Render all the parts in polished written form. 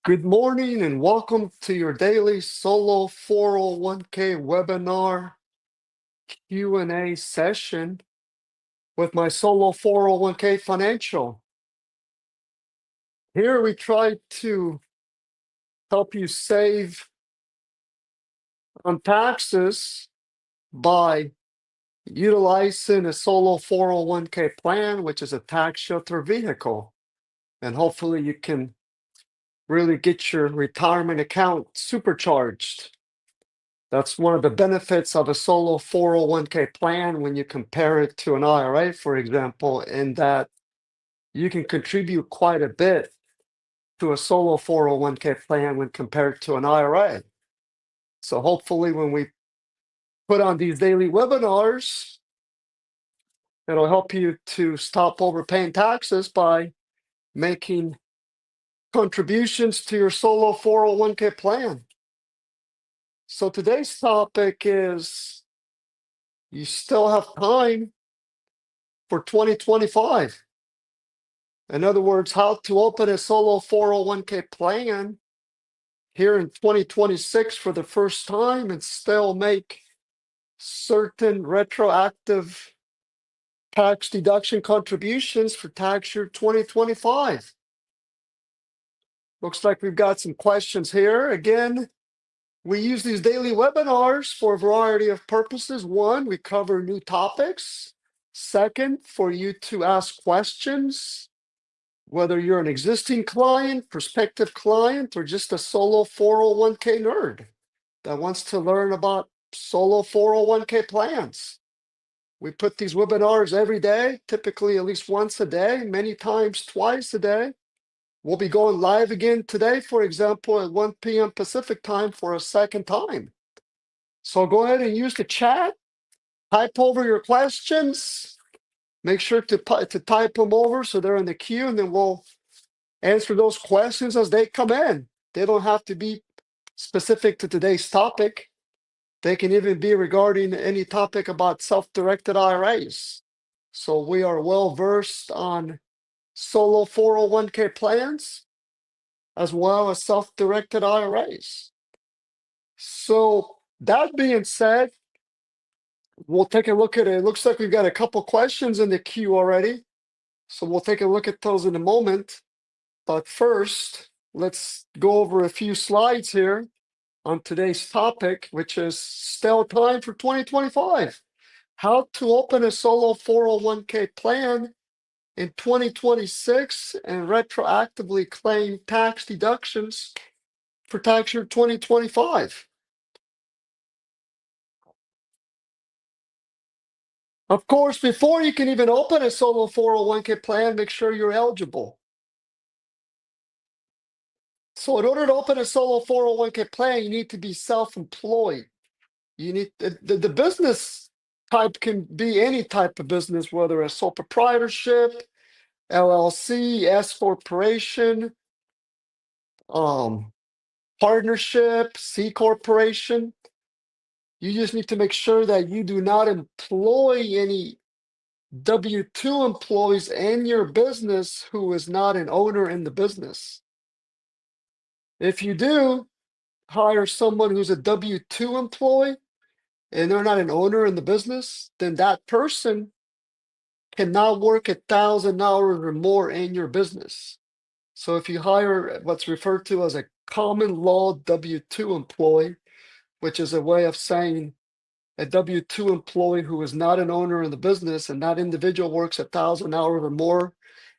Good morning and welcome to your daily solo 401k webinar Q&A session with my solo 401k financial. Here we try to help you save on taxes by utilizing a solo 401k plan, which is a tax shelter vehicle. And hopefully you can really get your retirement account supercharged. That's one of the benefits of a solo 401k plan when you compare it to an IRA, for example, in that you can contribute quite a bit to a solo 401k plan when compared to an IRA. So hopefully when we put on these daily webinars, it'll help you to stop overpaying taxes by making contributions to your solo 401k plan. So today's topic is you still have time for 2025. In other words, how to open a solo 401k plan here in 2026 for the first time and still make certain retroactive tax deduction contributions for tax year 2025. Looks like we've got some questions here. Again, we use these daily webinars for a variety of purposes. One, we cover new topics. Second, for you to ask questions, whether you're an existing client, prospective client, or just a solo 401k nerd that wants to learn about solo 401k plans. We put these webinars every day, typically at least once a day, many times twice a day. We'll be going live again today, for example, at 1 p.m. Pacific time for a second time. So go ahead and use the chat, type over your questions, make sure to type them over so they're in the queue, and then we'll answer those questions as they come in. They don't have to be specific to today's topic. They can even be regarding any topic about self-directed IRAs. So we are well versed on solo 401k plans as well as self-directed IRAs. So that being said, we'll take a look at it. It looks like we've got a couple questions in the queue already. So we'll take a look at those in a moment. But first, let's go over a few slides here on today's topic, which is still time for 2025. How to open a solo 401k plan in 2026 and retroactively claim tax deductions for tax year 2025. Of course, before you can even open a solo 401k plan, make sure you're eligible. So in order to open a solo 401k plan, you need to be self-employed. You need the business type can be any type of business, whether a sole proprietorship, LLC, S corporation, partnership, C corporation. You just need to make sure that you do not employ any W-2 employees in your business who is not an owner in the business. If you do hire someone who's a W-2 employee and they're not an owner in the business, then that person cannot work 1,000 hours or more in your business. So if you hire what's referred to as a common law W-2 employee, which is a way of saying a W-2 employee who is not an owner in the business and that individual works 1,000 hours or more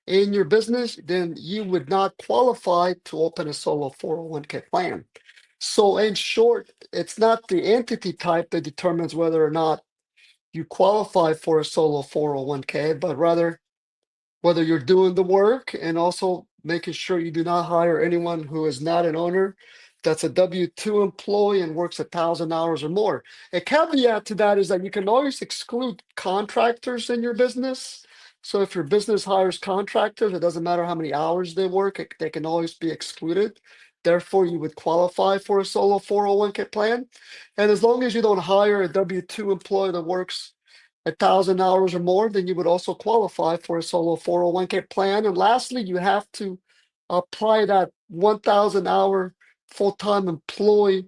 in your business, then you would not qualify to open a solo 401k plan. So in short, it's not the entity type that determines whether or not you qualify for a solo 401k, but rather whether you're doing the work and also making sure you do not hire anyone who is not an owner that's a W-2 employee and works 1,000 hours or more. A caveat to that is that you can always exclude contractors in your business. So if your business hires contractors, it doesn't matter how many hours they work, they can always be excluded. Therefore, you would qualify for a solo 401k plan. And as long as you don't hire a W-2 employee that works 1,000 hours or more, then you would also qualify for a solo 401k plan. And lastly, you have to apply that 1,000 hour full-time employee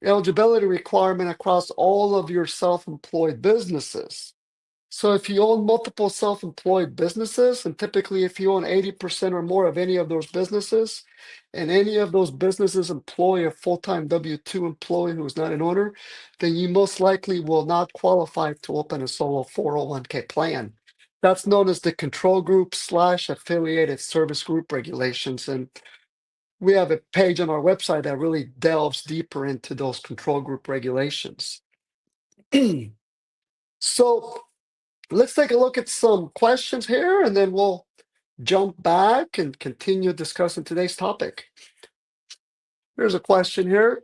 eligibility requirement across all of your self-employed businesses. So if you own multiple self-employed businesses, and typically if you own 80% or more of any of those businesses, and any of those businesses employ a full-time W-2 employee who is not an owner, then you most likely will not qualify to open a solo 401k plan. That's known as the control group / affiliated service group regulations. And we have a page on our website that really delves deeper into those control group regulations. So let's take a look at some questions here, and then we'll jump back and continue discussing today's topic. Here's a question here.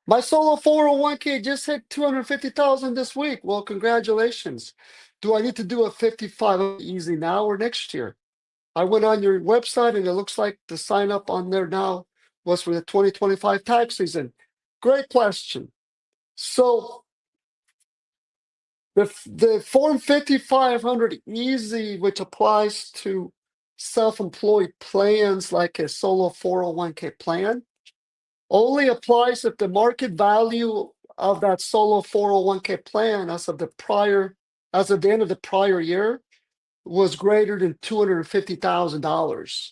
My solo 401k just hit 250,000 this week. Well, congratulations. Do I need to do a 55 easy now or next year? I went on your website and it looks like the sign up on there now was for the 2025 tax season. Great question. So the Form 5500 Easy, which applies to self-employed plans like a solo 401k plan, only applies if the market value of that solo 401k plan as of the end of the prior year was greater than $250,000.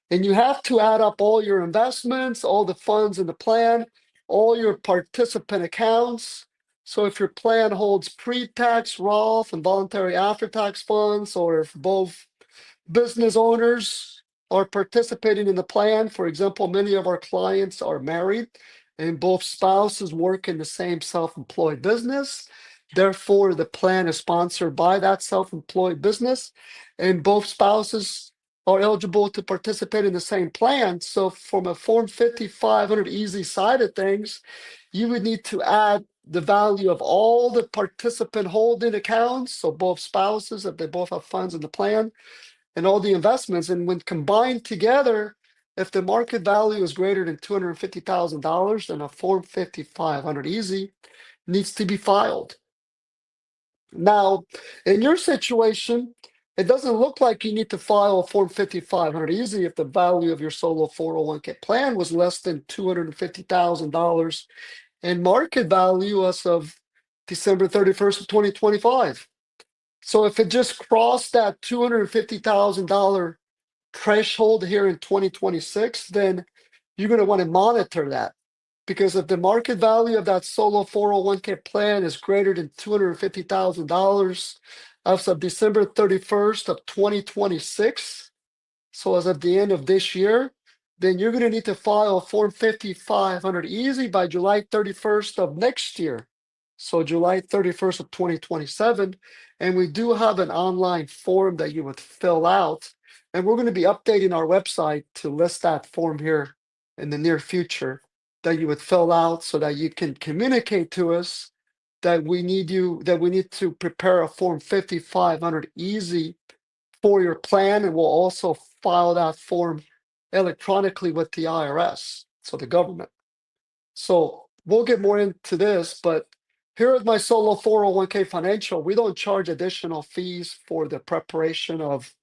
And you have to add up all your investments, all the funds in the plan, all your participant accounts. So if your plan holds pre-tax, Roth, and voluntary after-tax funds, or if both business owners are participating in the plan, for example, many of our clients are married and both spouses work in the same self-employed business. Therefore, the plan is sponsored by that self-employed business, and both spouses are eligible to participate in the same plan. So from a Form 5500 Easy side of things, you would need to add the value of all the participant holding accounts, so both spouses, if they both have funds in the plan, and all the investments. And when combined together, if the market value is greater than $250,000, then a Form 5500 Easy needs to be filed. Now, in your situation, it doesn't look like you need to file a Form 5500 Easy if the value of your solo 401k plan was less than $250,000 in market value as of December 31st of 2025. So if it just crossed that $250,000 threshold here in 2026, then you're going to want to monitor that. Because if the market value of that solo 401k plan is greater than $250,000 as of December 31st of 2026, so as of the end of this year, then you're going to need to file Form 5500 Easy by July 31st of next year. So July 31st of 2027. And we do have an online form that you would fill out. And we're going to be updating our website to list that form here in the near future that you would fill out so that you can communicate to us that we need to prepare a Form 5500 Easy for your plan, and we'll also file that form electronically with the IRS, so the government. So we'll get more into this, but here at my solo 401k financial, we don't charge additional fees for the preparation of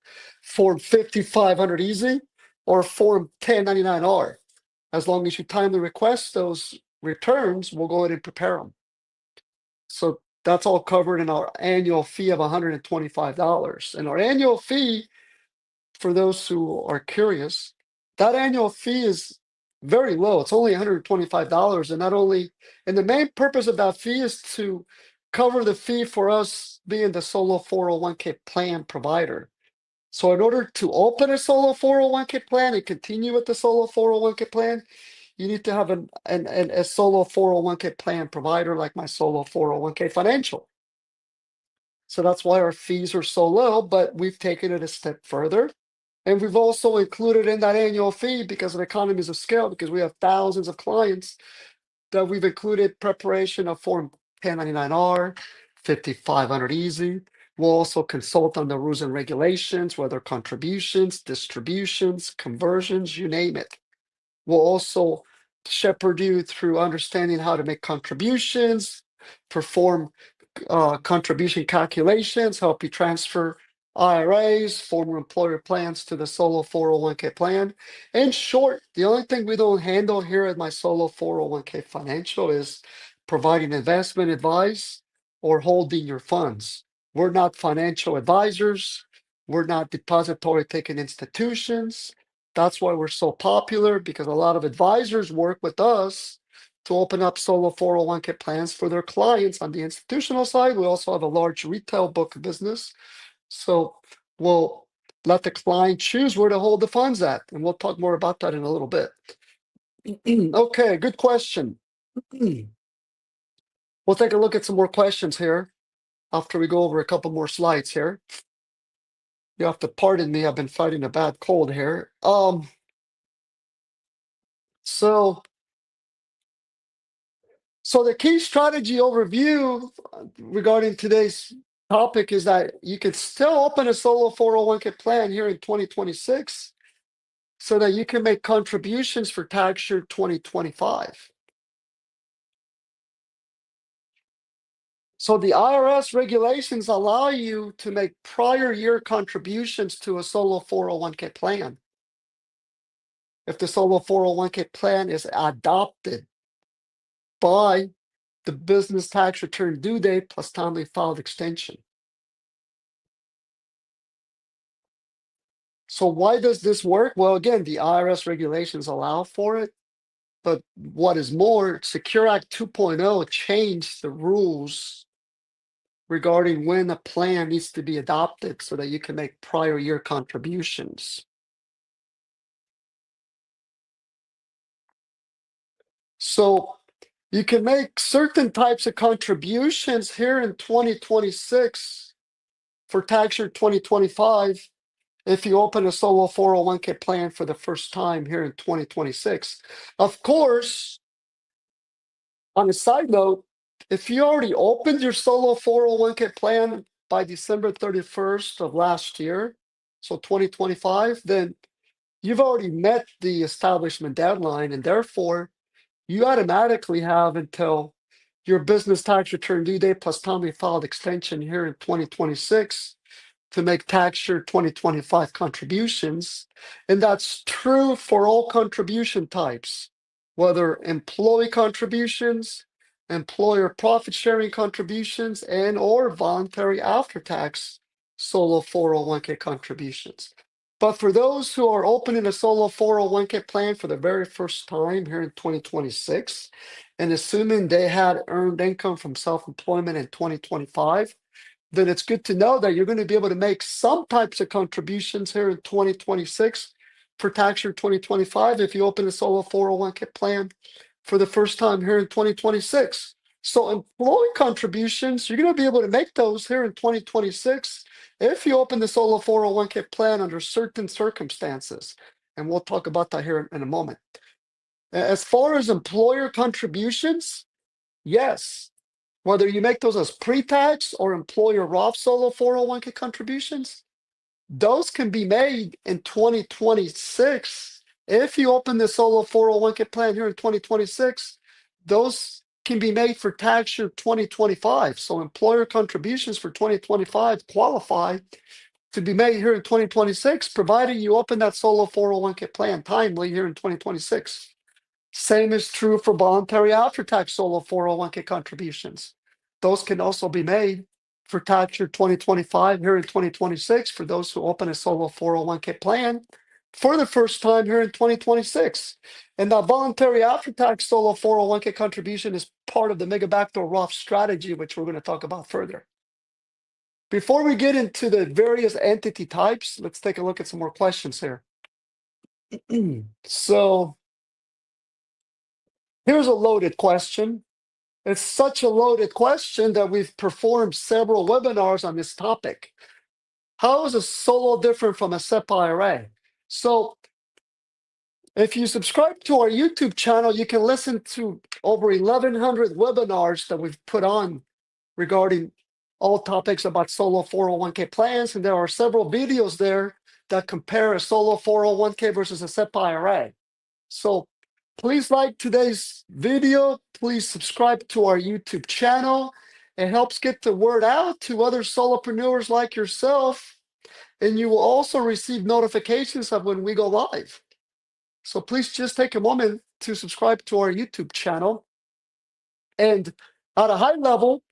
Form 5500 Easy or Form 1099-R. As long as you timely request those returns, we'll go ahead and prepare them. So that's all covered in our annual fee of $125. And our annual fee, for those who are curious, that annual fee is very low. It's only $125. And the main purpose of that fee is to cover the fee for us being the solo 401k plan provider. So in order to open a solo 401k plan and continue with the solo 401k plan, you need to have a solo 401k plan provider like my solo 401k financial. So that's why our fees are so low, but we've taken it a step further. And we've also included in that annual fee, because of economies of scale, because we have thousands of clients, that we've included preparation of Form 1099-R, 5500 Easy. We'll also consult on the rules and regulations, whether contributions, distributions, conversions, you name it. We'll also shepherd you through understanding how to make contributions, perform contribution calculations, help you transfer IRAs, former employer plans to the solo 401k plan. In short, the only thing we don't handle here at my solo 401k financial is providing investment advice or holding your funds. We're not financial advisors. We're not depository taking institutions. That's why we're so popular, because a lot of advisors work with us to open up solo 401k plans for their clients. On the institutional side, we also have a large retail book of business. So we'll let the client choose where to hold the funds at, and we'll talk more about that in a little bit. Okay, good question. We'll take a look at some more questions here after we go over a couple more slides here. You have to pardon me, I've been fighting a bad cold here. So the key strategy overview regarding today's topic is that you can still open a solo 401k plan here in 2026 so that you can make contributions for tax year 2025. So the IRS regulations allow you to make prior year contributions to a solo 401k plan if the solo 401k plan is adopted by the business tax return due date plus timely filed extension. So why does this work? Well, again, the IRS regulations allow for it. But what is more, Secure Act 2.0 changed the rules regarding when a plan needs to be adopted so that you can make prior year contributions. So you can make certain types of contributions here in 2026 for tax year 2025 if you open a solo 401k plan for the first time here in 2026. Of course, on a side note, if you already opened your solo 401k plan by December 31st of last year, so 2025, then you've already met the establishment deadline, and therefore you automatically have until your business tax return due date plus timely filed extension here in 2026 to make tax year 2025 contributions. And that's true for all contribution types, whether employee contributions, employer profit sharing contributions, and or voluntary after-tax solo 401k contributions. But for those who are opening a solo 401k plan for the very first time here in 2026, and assuming they had earned income from self-employment in 2025, then it's good to know that you're going to be able to make some types of contributions here in 2026 for tax year 2025 if you open a solo 401k plan for the first time here in 2026. So employee contributions, you're going to be able to make those here in 2026 if you open the solo 401k plan under certain circumstances. And we'll talk about that here in a moment. As far as employer contributions, yes, whether you make those as pre-tax or employer Roth solo 401k contributions, those can be made in 2026. If you open the solo 401k plan here in 2026, those can be made for tax year 2025. So employer contributions for 2025 qualify to be made here in 2026, provided you open that solo 401k plan timely here in 2026. Same is true for voluntary after-tax solo 401k contributions. Those can also be made for tax year 2025 here in 2026 for those who open a solo 401k plan for the first time here in 2026. And that voluntary after-tax solo 401k contribution is part of the mega backdoor Roth strategy, which we're going to talk about further. Before we get into the various entity types, let's take a look at some more questions here. So here's a loaded question. It's such a loaded question that we've performed several webinars on this topic. How is a solo different from a SEP IRA? So if you subscribe to our YouTube channel, you can listen to over 1,100 webinars that we've put on regarding all topics about solo 401k plans. And there are several videos there that compare a solo 401k versus a SEP IRA. So please like today's video. Please subscribe to our YouTube channel. It helps get the word out to other solopreneurs like yourself and you will also receive notifications of when we go live. So please just take a moment to subscribe to our YouTube channel. And at a high level,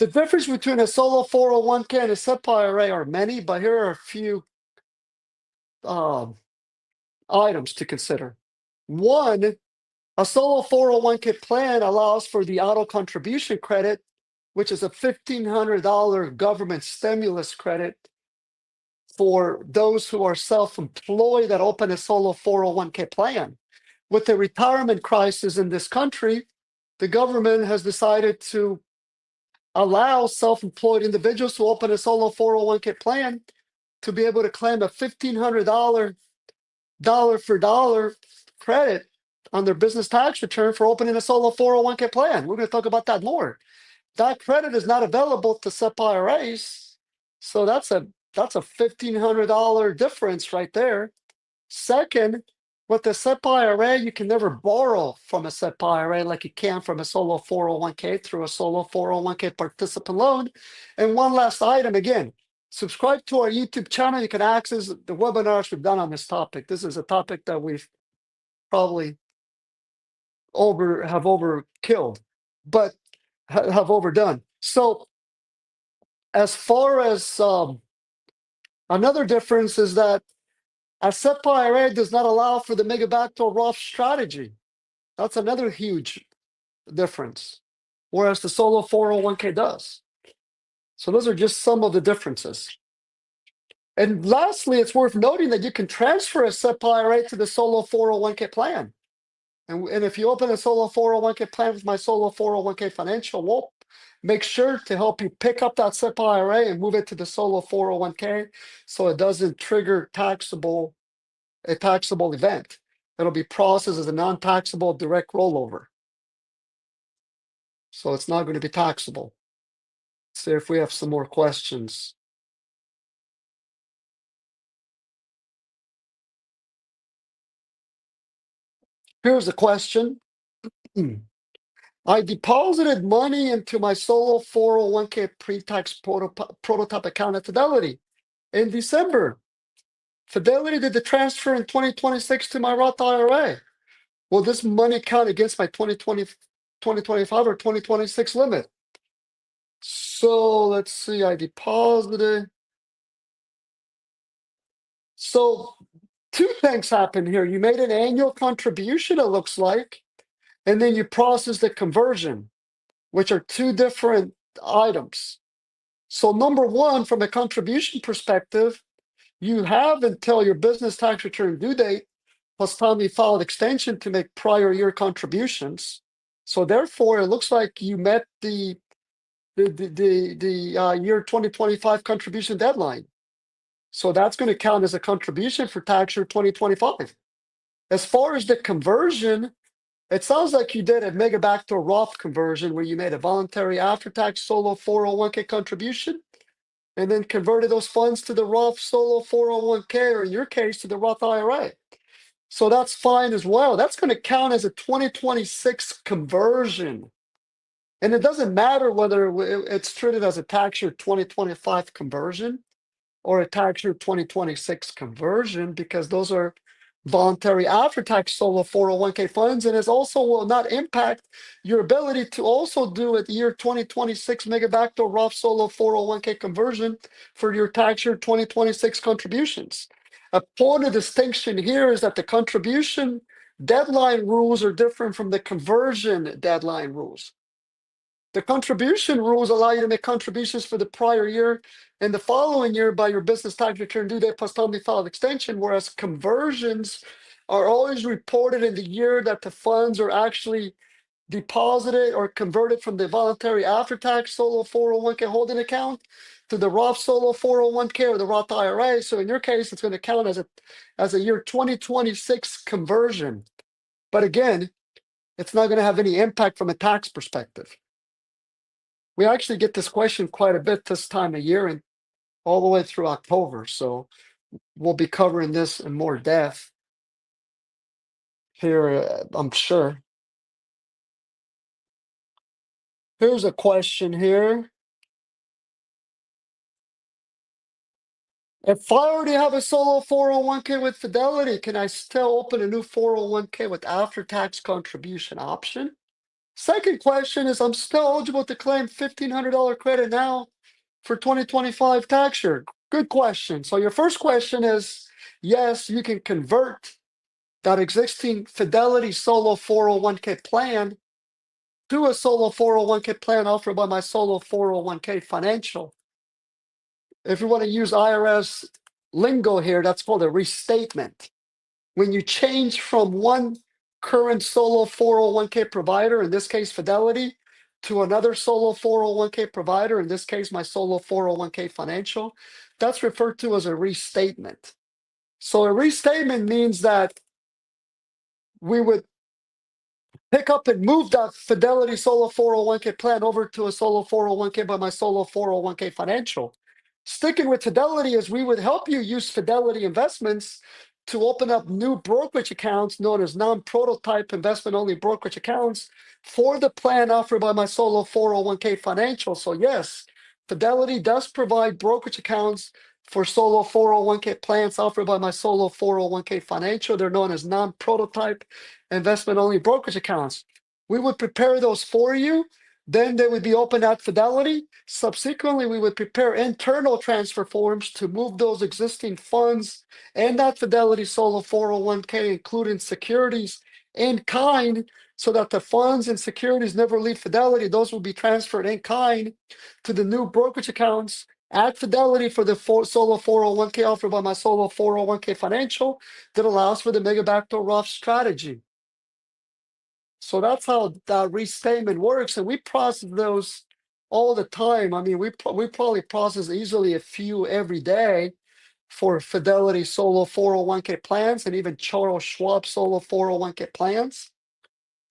the difference between a solo 401k and a SEP IRA are many, but here are a few items to consider. One, a solo 401k plan allows for the auto contribution credit, which is a $1,500 government stimulus credit for those who are self-employed that open a solo 401k plan. With the retirement crisis in this country, the government has decided to allow self-employed individuals who open a solo 401k plan to be able to claim a $1,500 dollar for dollar credit on their business tax return for opening a solo 401k plan. We're going to talk about that more. That credit is not available to SEP IRAs, so that's a $1,500 difference right there. Second, with the SEP IRA, you can never borrow from a SEP IRA like you can from a solo 401k through a solo 401k participant loan. And one last item, again, subscribe to our YouTube channel. You can access the webinars we've done on this topic. This is a topic that we've probably have overkilled, but have overdone. So as far as another difference is that a SEP IRA does not allow for the mega backdoor Roth strategy. That's another huge difference, whereas the solo 401k does. So those are just some of the differences. And lastly, it's worth noting that you can transfer a SEP IRA to the solo 401k plan. And if you open a solo 401k plan with my solo 401k financial, we'll make sure to help you pick up that SEP IRA and move it to the solo 401k so it doesn't trigger a taxable event. It'll be processed as a non-taxable direct rollover. So it's not going to be taxable. See if we have some more questions. Here's a question. I deposited money into my solo 401k pre-tax prototype account at Fidelity in December. Fidelity did the transfer in 2026 to my Roth IRA. Will this money count against my 2025 or 2026 limit? So let's see, I deposited. So two things happen here. You made an annual contribution, it looks like, and then you process the conversion, which are two different items. So number one, from a contribution perspective, you have until your business tax return due date plus timely filed extension to make prior year contributions. So therefore, it looks like you met the year 2025 contribution deadline. So that's going to count as a contribution for tax year 2025. As far as the conversion, it sounds like you did a mega backdoor Roth conversion where you made a voluntary after-tax solo 401k contribution and then converted those funds to the Roth solo 401k, or in your case, to the Roth IRA. So that's fine as well. That's going to count as a 2026 conversion. And it doesn't matter whether it's treated as a tax year 2025 conversion or a tax year 2026 conversion, because those are voluntary after-tax solo 401k funds, and it also will not impact your ability to also do a year 2026 mega backdoor Roth solo 401k conversion for your tax year 2026 contributions. A point of distinction here is that the contribution deadline rules are different from the conversion deadline rules. The contribution rules allow you to make contributions for the prior year and the following year by your business tax return due date plus timely filed extension, whereas conversions are always reported in the year that the funds are actually deposited or converted from the voluntary after-tax solo 401k holding account to the Roth solo 401k or the Roth IRA. So in your case, it's going to count as a year 2026 conversion. But again, it's not going to have any impact from a tax perspective. We actually get this question quite a bit this time of year and all the way through October. So we'll be covering this in more depth here, I'm sure. Here's a question here. If I already have a solo 401k with Fidelity, can I still open a new 401k with after-tax contribution option? Second question is, I'm still eligible to claim $1,500 credit now for 2025 tax year. Good question. So your first question is, yes, you can convert that existing Fidelity solo 401k plan to a solo 401k plan offered by my solo 401k financial. If you want to use IRS lingo here, that's called a restatement. When you change from one current solo 401k provider, in this case Fidelity, to another solo 401k provider, in this case my solo 401k financial, that's referred to as a restatement. So a restatement means that we would pick up and move that Fidelity Solo 401k plan over to a Solo 401k by my Solo 401k financial. Sticking with Fidelity is we would help you use Fidelity investments to open up new brokerage accounts known as non-prototype investment only brokerage accounts for the plan offered by my Solo 401k financial. So yes, Fidelity does provide brokerage accounts for Solo 401k plans offered by my Solo 401k financial. They're known as non-prototype investment only brokerage accounts. We would prepare those for you. Then they would be open at Fidelity. Subsequently, we would prepare internal transfer forms to move those existing funds and that Fidelity Solo 401k, including securities in kind, so that the funds and securities never leave Fidelity. Those will be transferred in kind to the new brokerage accounts at Fidelity for the Solo 401k offered by my Solo 401k financial that allows for the mega backdoor Roth strategy. So that's how that restatement works, and we process those all the time. I mean, we probably process easily a few every day for Fidelity Solo 401k plans and even Charles Schwab Solo 401k plans.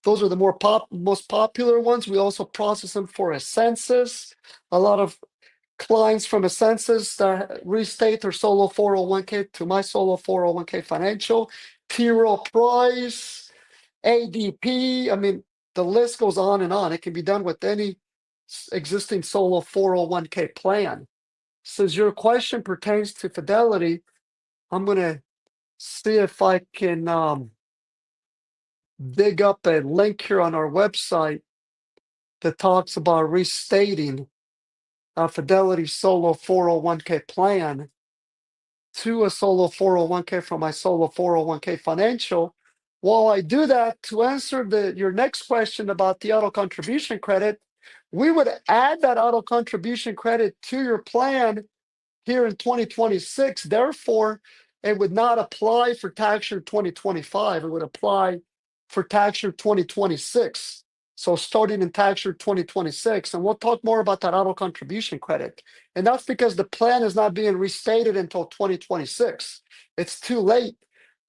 Those are the most popular ones. We also process them for a census. A lot of clients from a census that restate their Solo 401k to my Solo 401k financial. T. Rowe Price, ADP. I mean, the list goes on and on. It can be done with any existing solo 401k plan. Since your question pertains to Fidelity, I'm going to see if I can dig up a link here on our website that talks about restating a Fidelity Solo 401k plan to a Solo 401k from my Solo 401k financial. While I do that, to answer your next question about the auto contribution credit, we would add that auto contribution credit to your plan here in 2026. Therefore, it would not apply for tax year 2025. It would apply for tax year 2026. So starting in tax year 2026, and we'll talk more about that auto contribution credit. And that's because the plan is not being restated until 2026. It's too late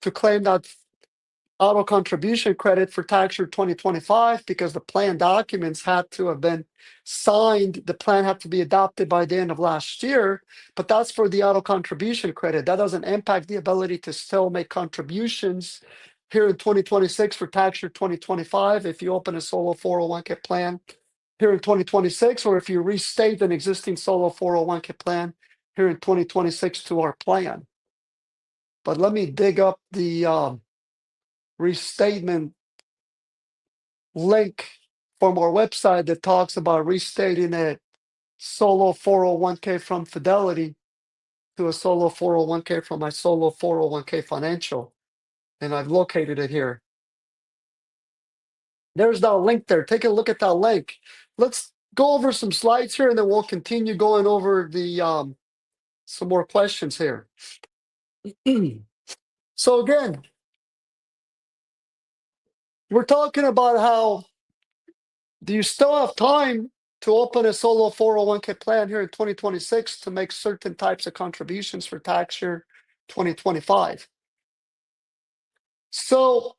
to claim that auto contribution credit for tax year 2025 because the plan documents had to have been signed. The plan had to be adopted by the end of last year, but that's for the auto contribution credit. That doesn't impact the ability to still make contributions here in 2026 for tax year 2025 if you open a solo 401k plan here in 2026, or if you restate an existing solo 401k plan here in 2026 to our plan. But let me dig up the restatement link from our website that talks about restating a solo 401k from Fidelity to a solo 401k from my solo 401k financial. And I've located it here. There's that link there. Take a look at that link. Let's go over some slides here and then we'll continue going over the some more questions here. So again, we're talking about how do you still have time to open a solo 401k plan here in 2026 to make certain types of contributions for tax year 2025. So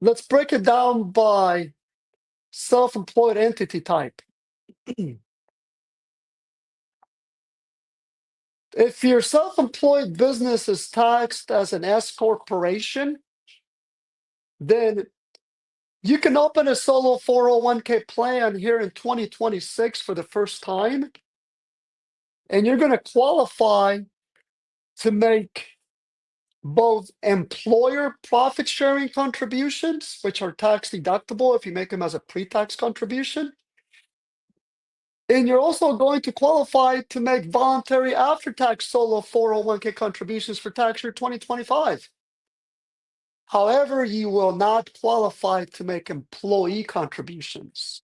let's break it down by self-employed entity type. If your self-employed business is taxed as an S corporation, then you can open a solo 401k plan here in 2026 for the first time, and you're going to qualify to make both employer profit sharing contributions, which are tax deductible if you make them as a pre-tax contribution. And you're also going to qualify to make voluntary after-tax solo 401k contributions for tax year 2025. However, you will not qualify to make employee contributions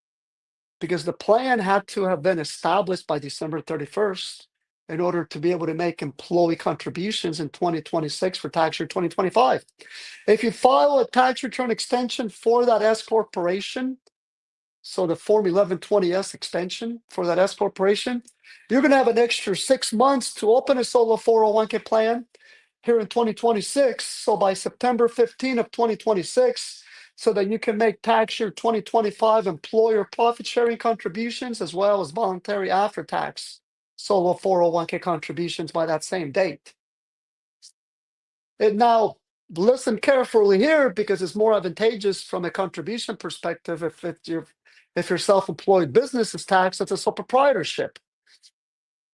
because the plan had to have been established by December 31st in order to be able to make employee contributions in 2026 for tax year 2025. If you file a tax return extension for that S corporation, so the Form 1120S extension for that S corporation, you're going to have an extra 6 months to open a solo 401k plan here in 2026. So by September 15 of 2026, so that you can make tax year 2025 employer profit sharing contributions as well as voluntary after tax solo 401k contributions by that same date. And now listen carefully here because it's more advantageous from a contribution perspective if your self-employed business is taxed as a sole proprietorship.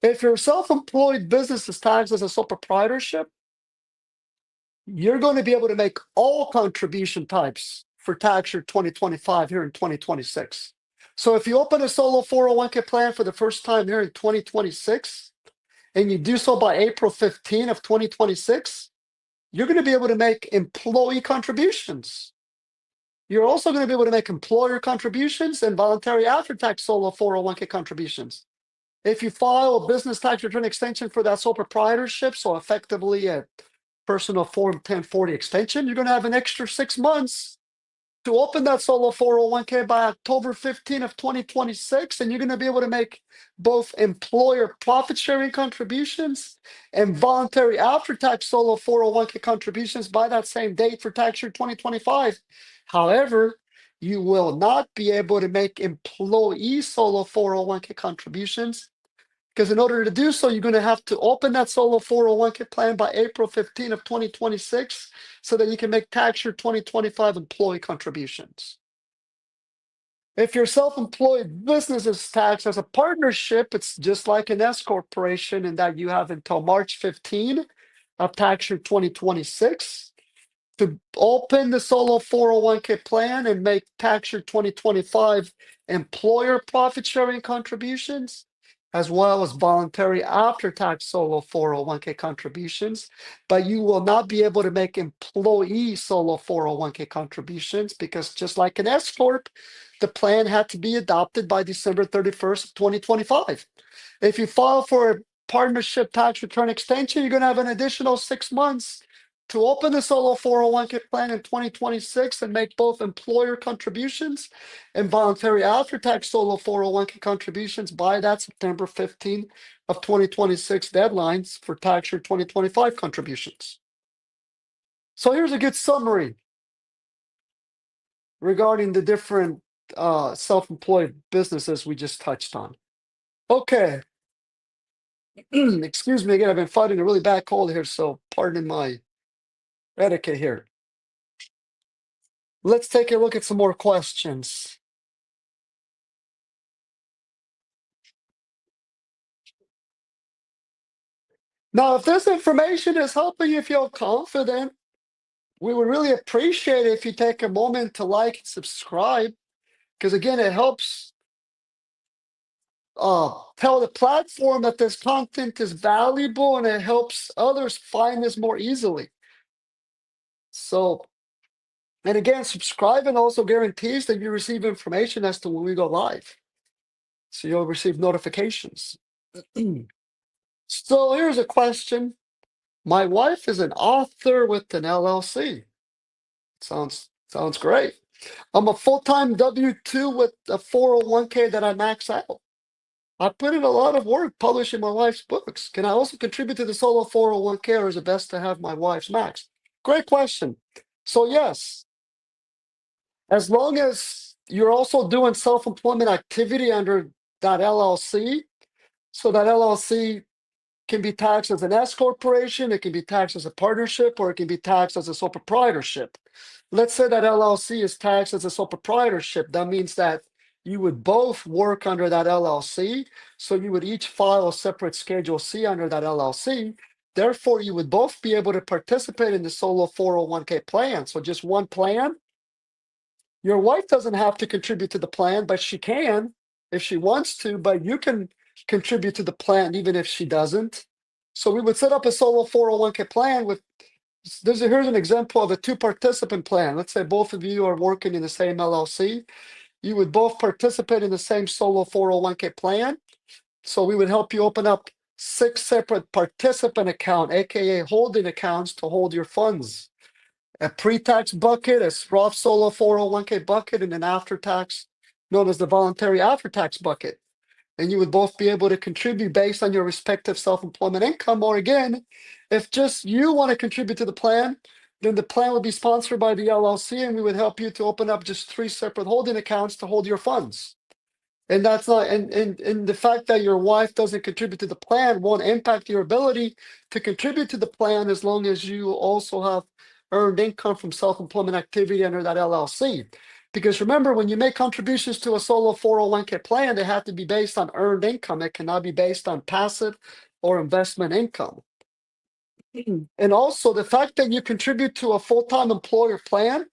If your self-employed business is taxed as a sole proprietorship, you're going to be able to make all contribution types for tax year 2025 here in 2026. So if you open a solo 401k plan for the first time here in 2026, and you do so by April 15 of 2026, you're going to be able to make employee contributions. You're also going to be able to make employer contributions and voluntary after-tax solo 401k contributions. If you file a business tax return extension for that sole proprietorship, so effectively a personal Form 1040 extension, you're going to have an extra 6 months to open that solo 401k by October 15 of 2026, and you're going to be able to make both employer profit sharing contributions and voluntary after-tax solo 401k contributions by that same date for tax year 2025. However, you will not be able to make employee solo 401k contributions because in order to do so, you're going to have to open that solo 401k plan by April 15 of 2026 so that you can make tax year 2025 employee contributions. If your self-employed business is taxed as a partnership, it's just like an S corporation in that you have until March 15 of tax year 2026 to open the solo 401k plan and make tax year 2025 employer profit sharing contributions, as well as voluntary after-tax solo 401k contributions, but you will not be able to make employee solo 401k contributions because just like an S corp, the plan had to be adopted by December 31st, 2025. If you file for a partnership tax return extension, you're going to have an additional 6 months to open the solo 401k plan in 2026 and make both employer contributions and voluntary after-tax solo 401k contributions by that September 15 of 2026 deadlines for tax year 2025 contributions. So here's a good summary regarding the different self-employed businesses we just touched on. Okay. Excuse me again, I've been fighting a really bad cold here, so pardon my etiquette here. Let's take a look at some more questions. Now, if this information is helping you feel confident, we would really appreciate it if you take a moment to like and subscribe, because again, it helps tell the platform that this content is valuable and it helps others find this more easily. So, and again, subscribing also guarantees that you receive information as to when we go live. So you'll receive notifications. So here's a question. My wife is an author with an LLC. Sounds great. I'm a full-time W-2 with a 401k that I max out. I put in a lot of work publishing my wife's books. Can I also contribute to the solo 401k, or is it best to have my wife's max? Great question. So yes, as long as you're also doing self-employment activity under that LLC, so that LLC can be taxed as an S corporation, it can be taxed as a partnership, or it can be taxed as a sole proprietorship. Let's say that LLC is taxed as a sole proprietorship. That means that you would both work under that LLC. So you would each file a separate Schedule C under that LLC. Therefore, you would both be able to participate in the solo 401k plan. So just one plan. Your wife doesn't have to contribute to the plan, but she can if she wants to, but you can contribute to the plan even if she doesn't. So we would set up a solo 401k plan with here's an example of a two participant plan. Let's say both of you are working in the same LLC. You would both participate in the same solo 401k plan. So we would help you open up 6 separate participant account, aka holding accounts, to hold your funds. A pre-tax bucket, a Roth Solo 401k bucket, and an after-tax known as the voluntary after-tax bucket. And you would both be able to contribute based on your respective self-employment income. Or again, if just you want to contribute to the plan, then the plan would be sponsored by the LLC, and we would help you to open up just 3 separate holding accounts to hold your funds. And that's not, and the fact that your wife doesn't contribute to the plan won't impact your ability to contribute to the plan as long as you also have earned income from self-employment activity under that LLC. Because remember, when you make contributions to a solo 401k plan, they have to be based on earned income. It cannot be based on passive or investment income. And also the fact that you contribute to a full-time employer plan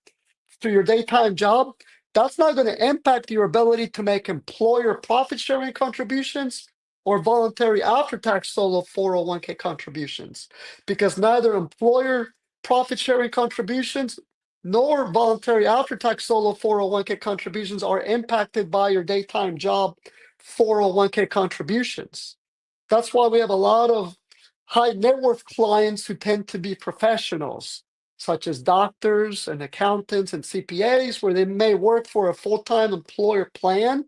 to your daytime job, that's not going to impact your ability to make employer profit sharing contributions or voluntary after-tax solo 401k contributions, because neither employer profit sharing contributions nor voluntary after-tax solo 401k contributions are impacted by your daytime job 401k contributions. That's why we have a lot of high net worth clients who tend to be professionals, such as doctors and accountants and CPAs, where they may work for a full-time employer plan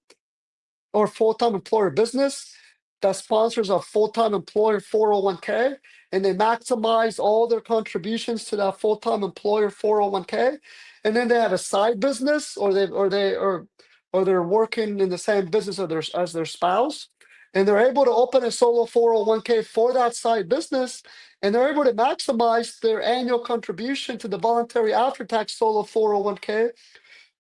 or full-time employer business that sponsors a full-time employer 401k, and they maximize all their contributions to that full-time employer 401k, and then they have a side business, or they're working in the same business as their spouse, and they're able to open a solo 401k for that side business, and they're able to maximize their annual contribution to the voluntary after-tax solo 401k,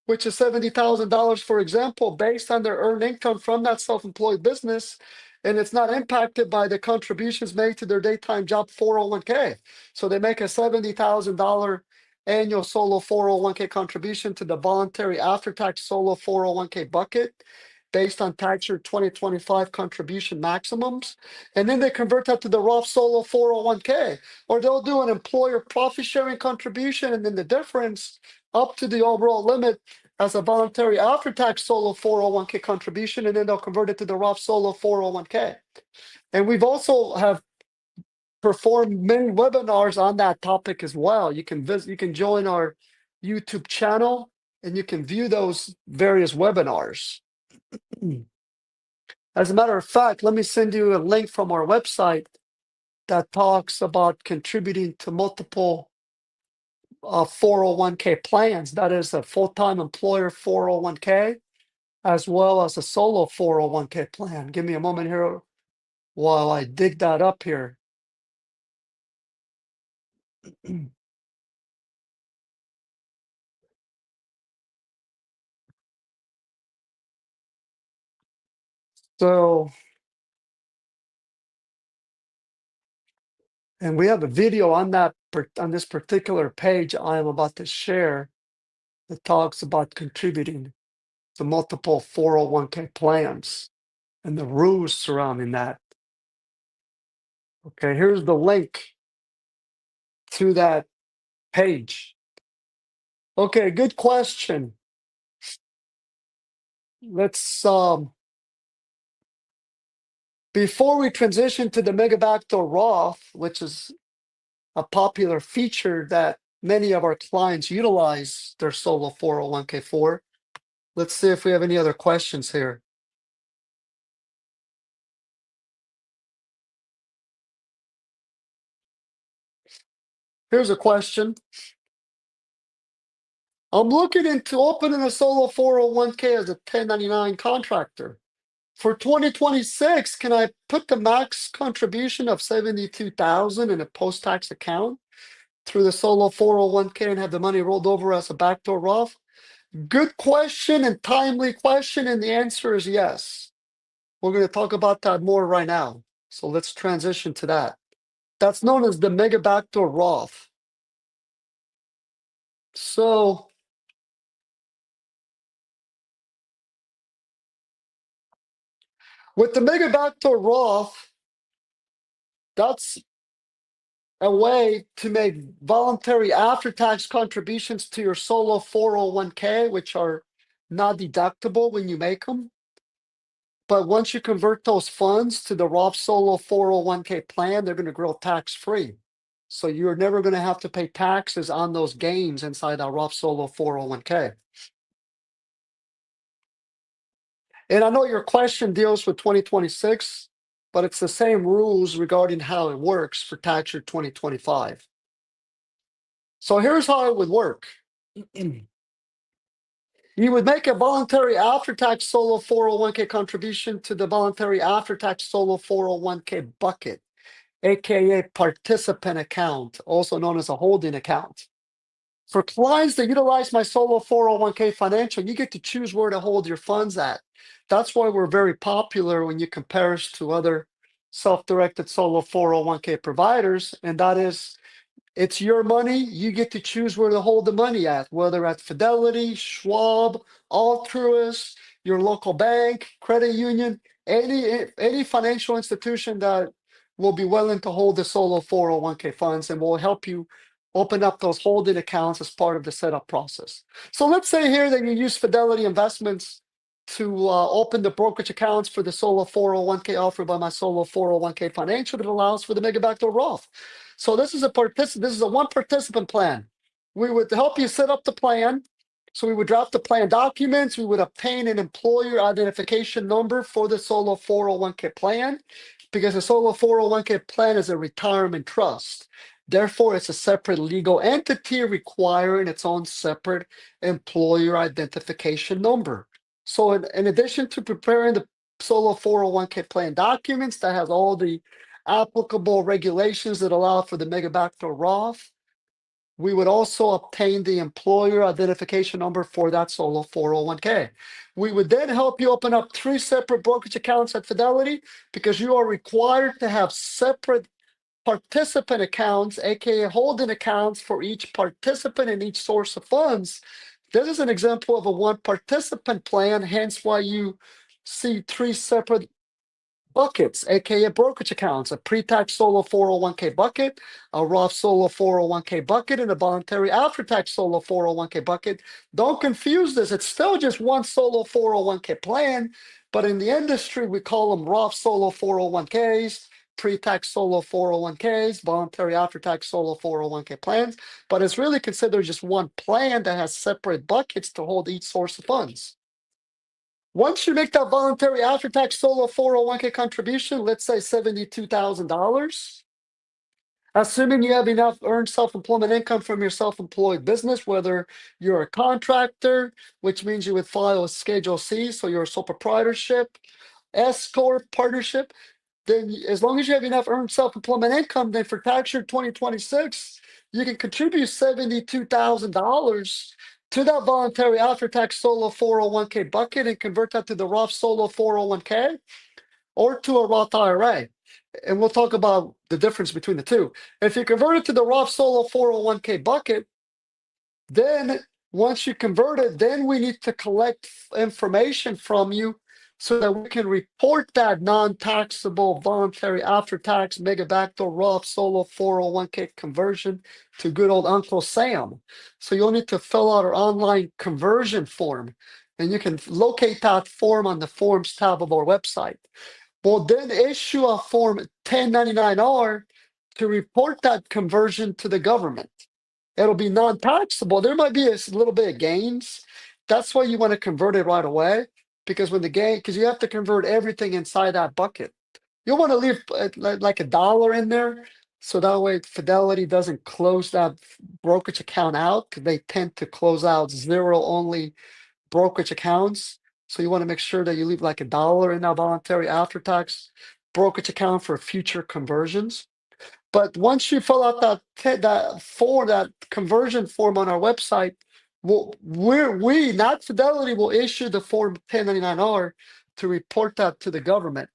which is $70,000, for example, based on their earned income from that self-employed business, and it's not impacted by the contributions made to their daytime job 401k. So they make a $70,000 annual solo 401k contribution to the voluntary after-tax solo 401k bucket based on tax year 2025 contribution maximums. And then they convert that to the Roth Solo 401k, or they'll do an employer profit sharing contribution, and then the difference up to the overall limit as a voluntary after-tax solo 401k contribution, and then they'll convert it to the Roth Solo 401k. And we've also have performed many webinars on that topic as well. You can join our YouTube channel, and you can view those various webinars. As a matter of fact, let me send you a link from our website that talks about contributing to multiple 401k plans. That is a full-time employer 401k, as well as a solo 401k plan. Give me a moment here while I dig that up here. So, and we have a video on on this particular page I am about to share that talks about contributing to multiple 401k plans and the rules surrounding that. Okay, here's the link to that page. Okay, good question. Let's before we transition to the mega backdoor Roth, which is a popular feature that many of our clients utilize their solo 401k for, let's see if we have any other questions here. Here's a question. I'm looking into opening a solo 401k as a 1099 contractor. For 2026, can I put the max contribution of $72,000 in a post-tax account through the solo 401k and have the money rolled over as a backdoor Roth? Good question and timely question, and the answer is yes. We're going to talk about that more right now. So let's transition to that. That's known as the mega backdoor Roth. So with the mega backdoor Roth, that's a way to make voluntary after-tax contributions to your solo 401k, which are not deductible when you make them. But once you convert those funds to the Roth Solo 401k plan, they're going to grow tax-free. So you're never going to have to pay taxes on those gains inside that Roth Solo 401k. And I know your question deals with 2026, but it's the same rules regarding how it works for tax year 2025. So here's how it would work. You would make a voluntary after-tax solo 401k contribution to the voluntary after-tax solo 401k bucket, aka participant account, also known as a holding account. For clients that utilize my solo 401k financial, you get to choose where to hold your funds at. That's why we're very popular when you compare us to other self-directed solo 401k providers, and that is it's your money. You get to choose where to hold the money at, whether at Fidelity, Schwab, Altruist, your local bank, credit union, any financial institution that will be willing to hold the solo 401k funds and will help you open up those holding accounts as part of the setup process. So let's say here that you use Fidelity Investments to open the brokerage accounts for the solo 401k offered by my solo 401k financial that allows for the mega backdoor Roth. So this is a one participant plan. We would help you set up the plan. So we would draft the plan documents. We would obtain an employer identification number for the solo 401k plan because the solo 401k plan is a retirement trust. Therefore, it's a separate legal entity requiring its own separate employer identification number. So in addition to preparing the solo 401k plan documents that has all the applicable regulations that allow for the mega backdoor Roth, we would also obtain the employer identification number for that solo 401k. We would then help you open up 3 separate brokerage accounts at Fidelity because you are required to have separate participant accounts, aka holding accounts for each participant and each source of funds. This is an example of a one participant plan, hence why you see 3 separate buckets, aka brokerage accounts, a pre-tax solo 401k bucket, a Roth solo 401k bucket, and a voluntary after-tax solo 401k bucket. Don't confuse this. It's still just one solo 401k plan, but in the industry, we call them Roth solo 401ks, pre-tax solo 401ks, voluntary after-tax solo 401k plans, but it's really considered just one plan that has separate buckets to hold each source of funds. Once you make that voluntary after-tax solo 401k contribution, let's say $72,000, assuming you have enough earned self-employment income from your self-employed business, whether you're a contractor, which means you would file a Schedule C, so you're a sole proprietorship, S corp partnership, then as long as you have enough earned self-employment income, then for tax year 2026, you can contribute $72,000 to that voluntary after-tax solo 401k bucket and convert that to the Roth solo 401k or to a Roth IRA. And we'll talk about the difference between the two. If you convert it to the Roth solo 401k bucket, then once you convert it, then we need to collect information from you so that we can report that non-taxable voluntary after-tax mega backdoor Roth solo 401k conversion to good old Uncle Sam. So you'll need to fill out our online conversion form, and you can locate that form on the Forms tab of our website. We'll then issue a Form 1099-R to report that conversion to the government. It'll be non-taxable. There might be a little bit of gains. That's why you want to convert it right away, because because you have to convert everything inside that bucket. You'll want to leave like $1 in there, so that way Fidelity doesn't close that brokerage account out, because they tend to close out zero-only brokerage accounts. So you want to make sure that you leave like $1 in that voluntary after-tax brokerage account for future conversions. But once you fill out that conversion form on our website, we not Fidelity will issue the Form 1099-R to report that to the government.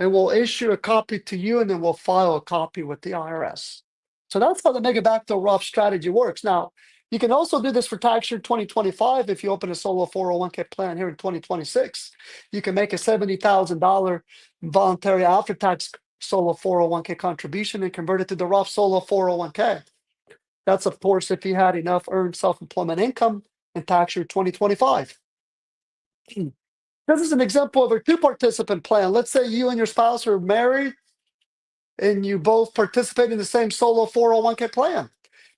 and we'll issue a copy to you, and then we'll file a copy with the IRS. So that's how the mega backdoor Roth strategy works. Now, you can also do this for tax year 2025 if you open a solo 401k plan here in 2026. You can make a $70,000 voluntary after-tax solo 401k contribution and convert it to the Roth solo 401k. That's, of course, if you had enough earned self-employment income in tax year 2025. This is an example of a two-participant plan. Let's say you and your spouse are married and you both participate in the same solo 401k plan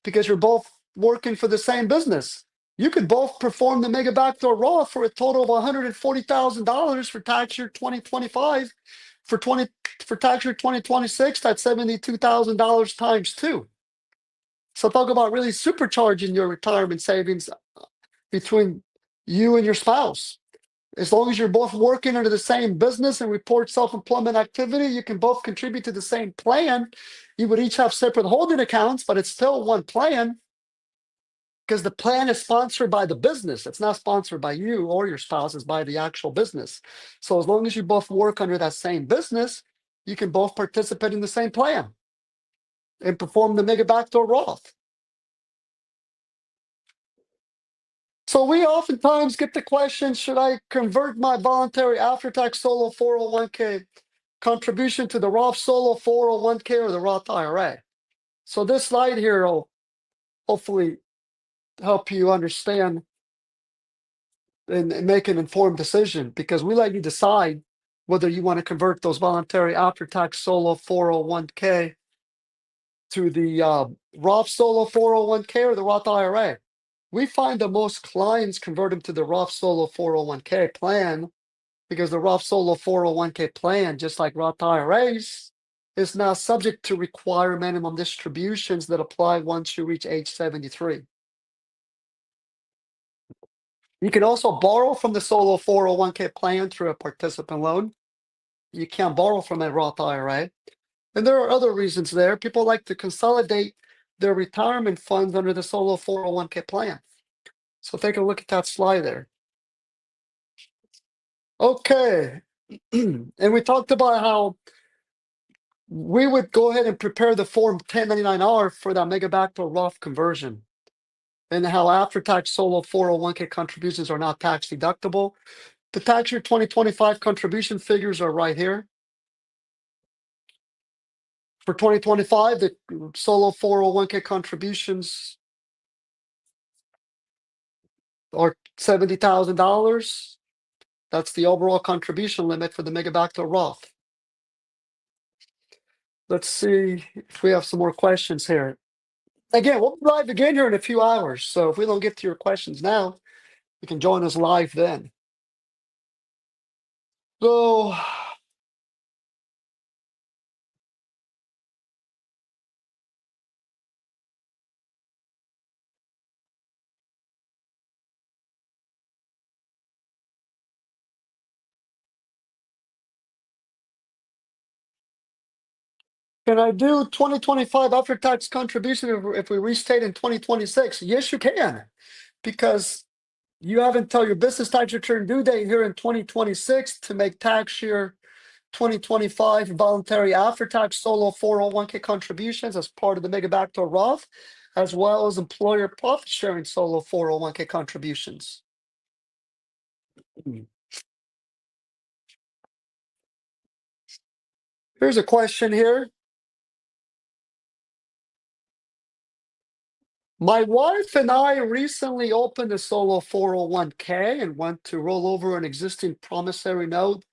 because you're both working for the same business. You could both perform the mega backdoor Roth for a total of $140,000 for tax year 2025. For tax year 2026, that's $72,000 times two. So talk about really supercharging your retirement savings between you and your spouse. As long as you're both working under the same business and report self-employment activity, you can both contribute to the same plan. You would each have separate holding accounts, but it's still one plan because the plan is sponsored by the business. It's not sponsored by you or your spouse, it's by the actual business. So as long as you both work under that same business, you can both participate in the same plan and perform the mega backdoor Roth. So we oftentimes get the question, should I convert my voluntary after-tax solo 401k contribution to the Roth solo 401k or the Roth IRA? So this slide here will hopefully help you understand and make an informed decision, because we let you decide whether you want to convert those voluntary after-tax solo 401k to the Roth solo 401k or the Roth IRA. We find that most clients convert them to the Roth Solo 401k plan because the Roth Solo 401k plan, just like Roth IRAs, is now subject to require minimum distributions that apply once you reach age 73. You can also borrow from the Solo 401k plan through a participant loan. You can't borrow from a Roth IRA. And there are other reasons there. People like to consolidate their retirement funds under the Solo 401k plan. So take a look at that slide there. Okay. And we talked about how we would go ahead and prepare the Form 1099-R for that mega backdoor Roth conversion, and how after-tax solo 401k contributions are not tax deductible. The tax year 2025 contribution figures are right here. For 2025, the solo 401k contributions are $70,000. That's the overall contribution limit for the mega backdoor Roth. Let's see if we have some more questions here. Again, we'll be live again here in a few hours. So if we don't get to your questions now, you can join us live then. So can I do 2025 after-tax contribution if we restate in 2026? Yes, you can, because you have until your business tax return due date here in 2026 to make tax year 2025 voluntary after-tax solo 401k contributions as part of the mega backdoor Roth, as well as employer profit sharing solo 401k contributions. Here's a question here. My wife and I recently opened a solo 401k and went to roll over an existing promissory note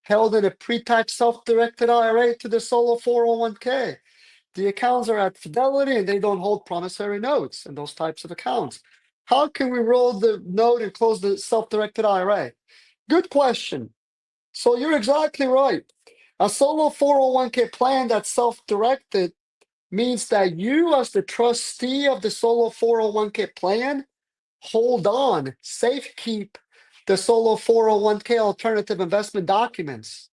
held in a pre-tax self-directed IRA to the solo 401k. The accounts are at Fidelity and they don't hold promissory notes and those types of accounts. How can we roll the note and close the self-directed IRA? Good question. So you're exactly right. A solo 401k plan that's self-directed means that you, as the trustee of the solo 401k plan, hold on, safekeep the solo 401k alternative investment documents,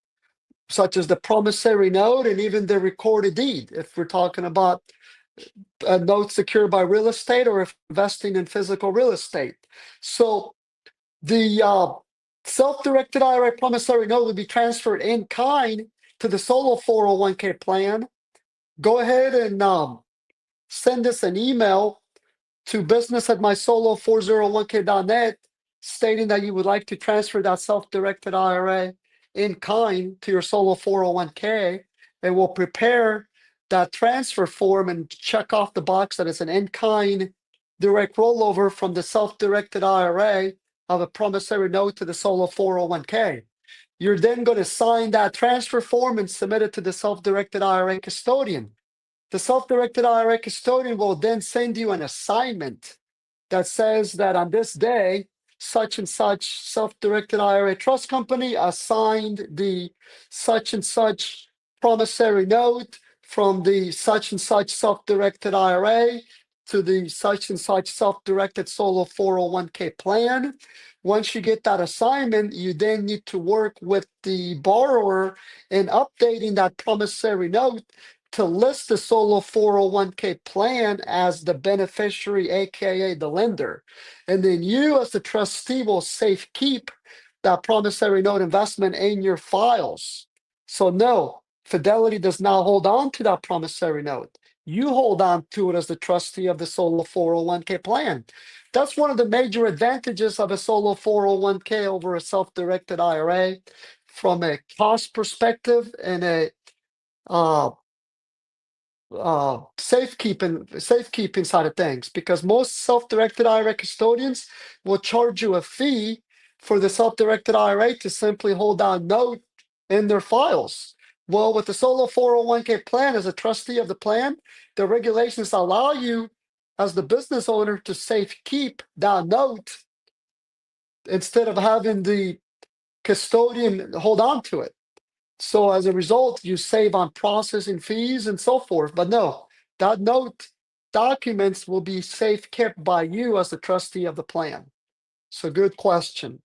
such as the promissory note and even the recorded deed, if we're talking about a note secured by real estate or if investing in physical real estate. So the self-directed IRA promissory note would be transferred in kind to the solo 401k plan, go ahead and send us an email to business@mysolo401k.net stating that you would like to transfer that self-directed IRA in kind to your solo 401k, and we'll prepare that transfer form and check off the box that it's an in-kind direct rollover from the self-directed IRA of a promissory note to the solo 401k. You're then going to sign that transfer form and submit it to the self-directed IRA custodian. The self-directed IRA custodian will then send you an assignment that says that on this day, such and such self-directed IRA trust company assigned the such and such promissory note from the such and such self-directed IRA to the such and such self-directed solo 401k plan. Once you get that assignment, you then need to work with the borrower in updating that promissory note to list the solo 401k plan as the beneficiary, aka the lender. And then you, as the trustee, will safe keep that promissory note investment in your files. So, no, Fidelity does not hold on to that promissory note. You hold on to it as the trustee of the solo 401k plan. That's one of the major advantages of a solo 401k over a self directed IRA from a cost perspective and a safekeeping side of things, because most self-directed IRA custodians will charge you a fee for the self-directed IRA to simply hold down note in their files. Well, with the solo 401k plan, as a trustee of the plan, the regulations allow you as the business owner to safe keep that note instead of having the custodian hold on to it. So as a result, you save on processing fees and so forth. But no, that note documents will be safe kept by you as the trustee of the plan. So good question.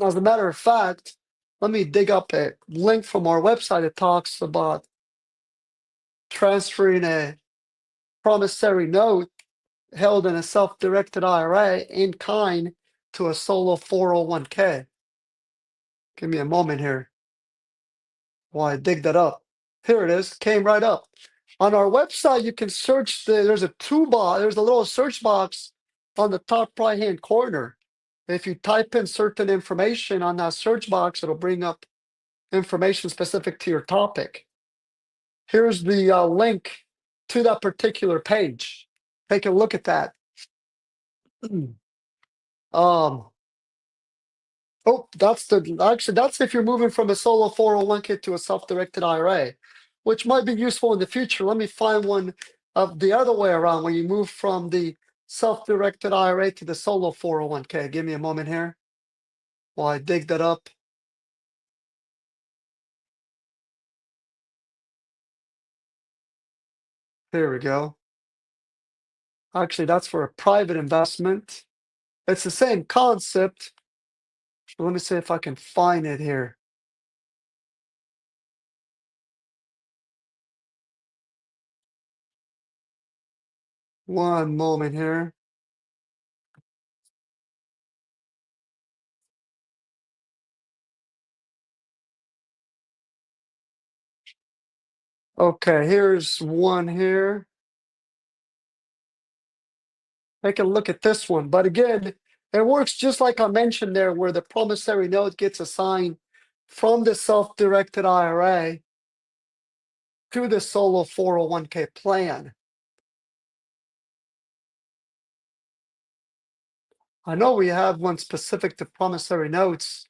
As a matter of fact, let me dig up a link from our website that talks about transferring a promissory note held in a self-directed IRA in kind to a solo 401k. Give me a moment here while I dig that up. Here it is, came right up. On our website, you can search, there's a toolbar, there's a little search box on the top right-hand corner. If you type in certain information on that search box, it'll bring up information specific to your topic. Here's the link to that particular page. Take a look at that. Oh, that's if you're moving from a solo 401k to a self-directed IRA, which might be useful in the future. Let me find one of the other way around when you move from the self-directed IRA to the solo 401k. Give me a moment here while I dig that up. There we go. Actually, that's for a private investment. It's the same concept. Let me see if I can find it here. One moment here. Okay, here's one here. Take a look at this one. But again, it works just like I mentioned there, where the promissory note gets assigned from the self-directed IRA to the solo 401k plan. I know we have one specific to promissory notes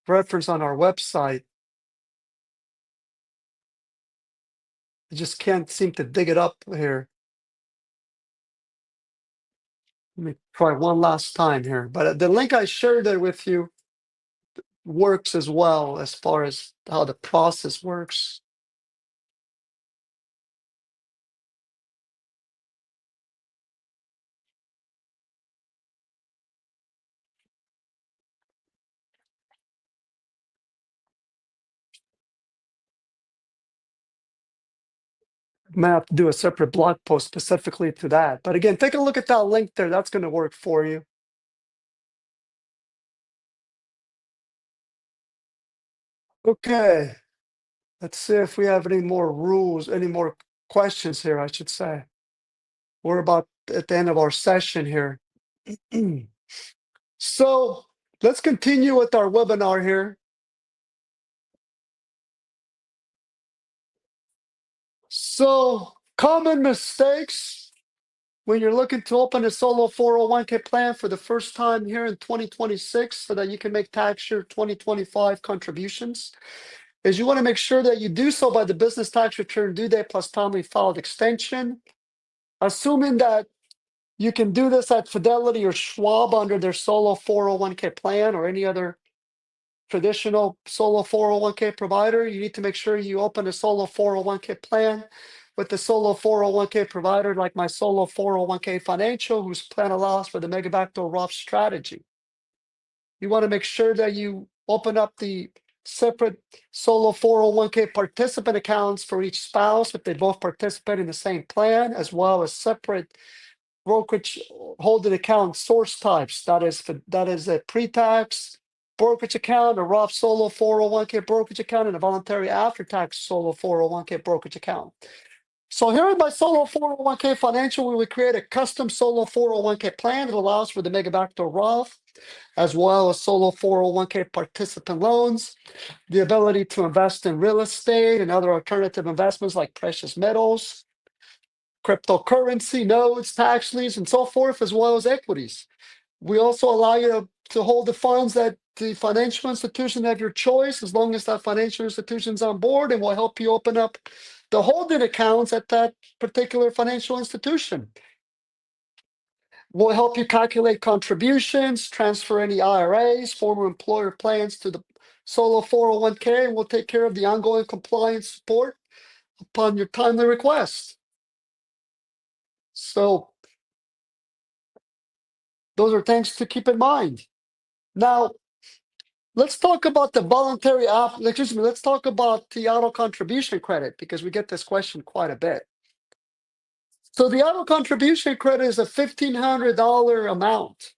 reference on our website. I just can't seem to dig it up here. Let me try one last time here. But the link I shared there with you works as well as far as how the process works. Might have to do a separate blog post specifically to that. But again, take a look at that link there. That's going to work for you. Okay. Let's see if we have any more rules, any more questions here, I should say. We're about at the end of our session here. So let's continue with our webinar here. So common mistakes when you're looking to open a solo 401k plan for the first time here in 2026 so that you can make tax year 2025 contributions is you want to make sure that you do so by the business tax return due date plus timely filed extension. Assuming that you can do this at Fidelity or Schwab under their solo 401k plan or any other traditional solo 401k provider, you need to make sure you open a solo 401k plan with the solo 401k provider like my solo 401k financial, whose plan allows for the mega backdoor Roth strategy. You want to make sure that you open up the separate solo 401k participant accounts for each spouse if they both participate in the same plan, as well as separate brokerage holding account source types. That is a pre-tax brokerage account, a Roth solo 401k brokerage account, and a voluntary after-tax solo 401k brokerage account. So here in my solo 401k financial, we would create a custom solo 401k plan that allows for the mega backdoor Roth, as well as solo 401k participant loans, the ability to invest in real estate and other alternative investments like precious metals, cryptocurrency, notes, tax liens, and so forth, as well as equities. We also allow you to hold the funds at the financial institution of your choice, as long as that financial institution's on board, and will help you open up the holding accounts at that particular financial institution. We'll help you calculate contributions, transfer any IRAs, former employer plans to the solo 401k, and we'll take care of the ongoing compliance support upon your timely request. So those are things to keep in mind. Now, let's talk about the let's talk about the auto contribution credit, because we get this question quite a bit. So the auto contribution credit is a $1,500 amount.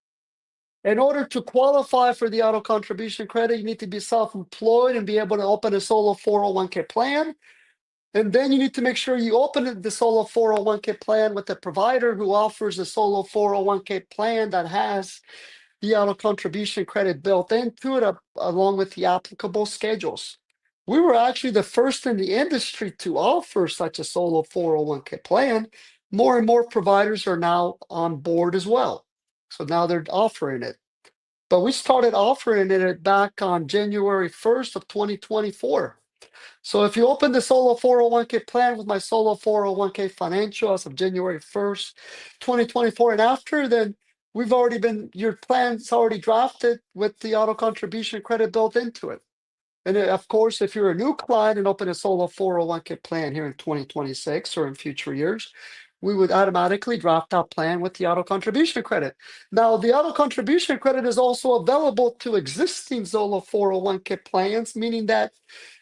In order to qualify for the auto contribution credit, you need to be self-employed and be able to open a solo 401k plan. And then you need to make sure you open the solo 401k plan with a provider who offers a solo 401k plan that has the auto contribution credit built into it, along with the applicable schedules. We were actually the first in the industry to offer such a solo 401k plan. More and more providers are now on board as well. So now they're offering it. But we started offering it back on January 1st of 2024. So if you open the solo 401k plan with my solo 401k financial as of January 1st, 2024 and after, then your plan's already drafted with the auto contribution credit built into it. And of course, if you're a new client and open a solo 401k plan here in 2026 or in future years, we would automatically draft that plan with the auto contribution credit. Now, the auto contribution credit is also available to existing solo 401k plans, meaning that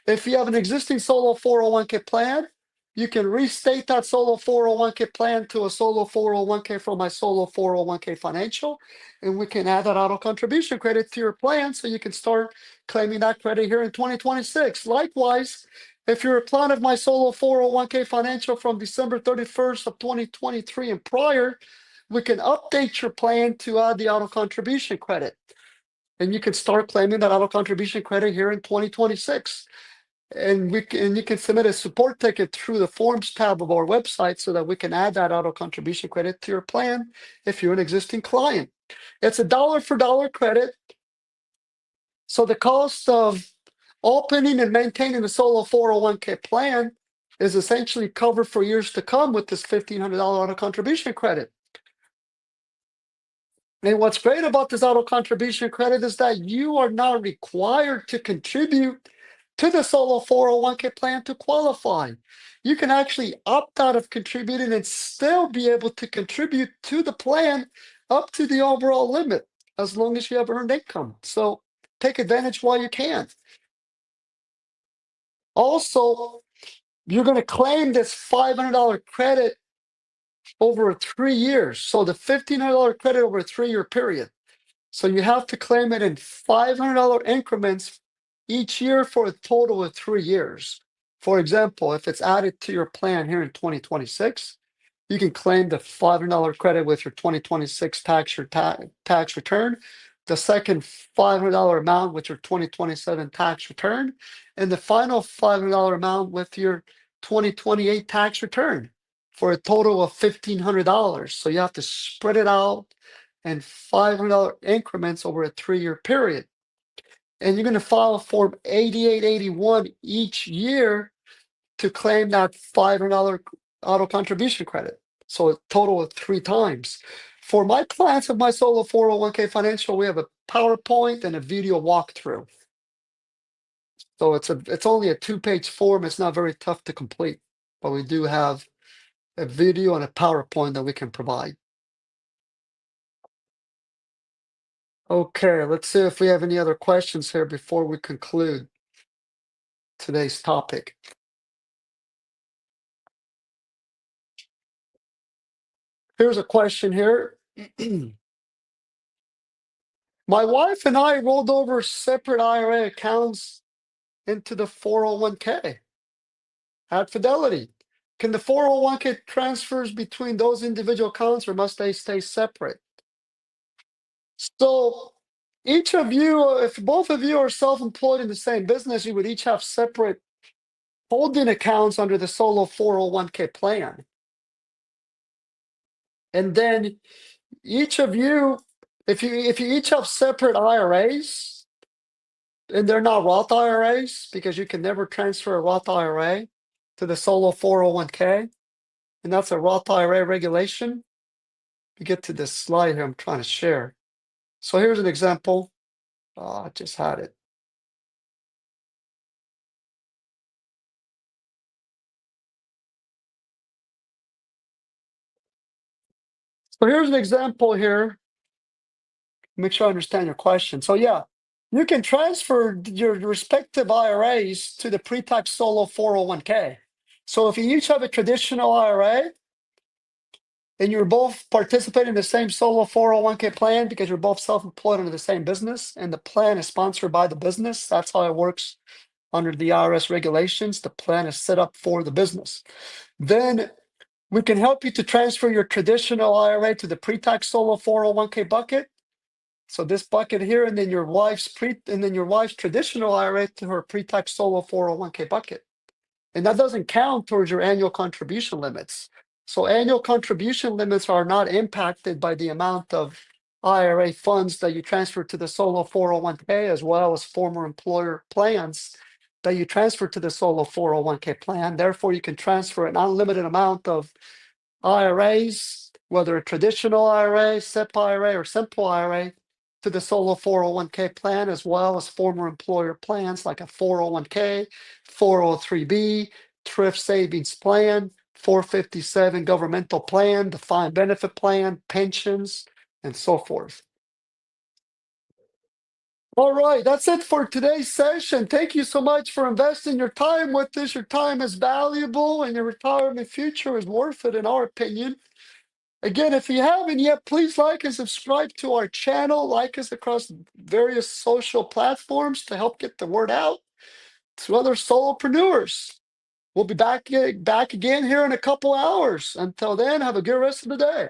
if you have an existing solo 401k plan, you can restate that solo 401k plan to a solo 401k from my solo 401k financial, and we can add that auto contribution credit to your plan so you can start claiming that credit here in 2026. Likewise, if you're a client of my solo 401k financial from December 31st of 2023 and prior, we can update your plan to add the auto contribution credit. And you can start claiming that auto contribution credit here in 2026. And you can submit a support ticket through the forms tab of our website so that we can add that auto contribution credit to your plan if you're an existing client. It's a dollar for dollar credit. So the cost of opening and maintaining a solo 401k plan is essentially covered for years to come with this $1,500 auto contribution credit. And what's great about this auto contribution credit is that you are not required to contribute to the solo 401k plan to qualify. You can actually opt out of contributing and still be able to contribute to the plan up to the overall limit, as long as you have earned income. So take advantage while you can. Also, you're going to claim this $500 credit over 3 years. So the $1,500 credit over a 3-year period. So you have to claim it in $500 increments each year for a total of 3 years. For example, if it's added to your plan here in 2026, you can claim the $500 credit with your 2026 tax return, the second $500 amount with your 2027 tax return, and the final $500 amount with your 2028 tax return for a total of $1,500. So you have to spread it out in $500 increments over a 3-year period. And you're going to file Form 8881 each year to claim that $500 auto contribution credit. So a total of 3 times. For my clients of my solo 401k financial, we have a PowerPoint and a video walkthrough. So it's only a 2-page form. It's not very tough to complete, but we do have a video and a PowerPoint that we can provide. Okay, let's see if we have any other questions here before we conclude today's topic. Here's a question here. My wife and I rolled over separate IRA accounts into the 401k at Fidelity. Can the 401k transfers between those individual accounts or must they stay separate? So each of you, if both of you are self-employed in the same business, you would each have separate holding accounts under the solo 401k plan. And then each of you, if you each have separate IRAs, and they're not Roth IRAs because you can never transfer a Roth IRA to the solo 401k, and that's a Roth IRA regulation. We get to this slide here I'm trying to share. So here's an example. I just had it. So here's an example here. Make sure I understand your question. So yeah, you can transfer your respective IRAs to the pre-tax solo 401k. So if you each have a traditional IRA and you're both participating in the same solo 401k plan because you're both self-employed under the same business and the plan is sponsored by the business, that's how it works under the IRS regulations. The plan is set up for the business. Then we can help you to transfer your traditional IRA to the pre-tax solo 401k bucket. So this bucket here, and then your wife's traditional IRA to her pre-tax solo 401k bucket. And that doesn't count towards your annual contribution limits. So annual contribution limits are not impacted by the amount of IRA funds that you transfer to the solo 401k, as well as former employer plans that you transfer to the solo 401k plan. Therefore, you can transfer an unlimited amount of IRAs, whether a traditional IRA, SEP IRA, or simple IRA, to the solo 401k plan, as well as former employer plans like a 401k, 403b, thrift savings plan, 457 governmental plan, defined benefit plan, pensions, and so forth. All right, that's it for today's session. Thank you so much for investing your time with us. Your time is valuable and your retirement future is worth it, in our opinion. Again, if you haven't yet, please like and subscribe to our channel. Like us across various social platforms to help get the word out to other solopreneurs. We'll be back again here in a couple hours. Until then, have a good rest of the day.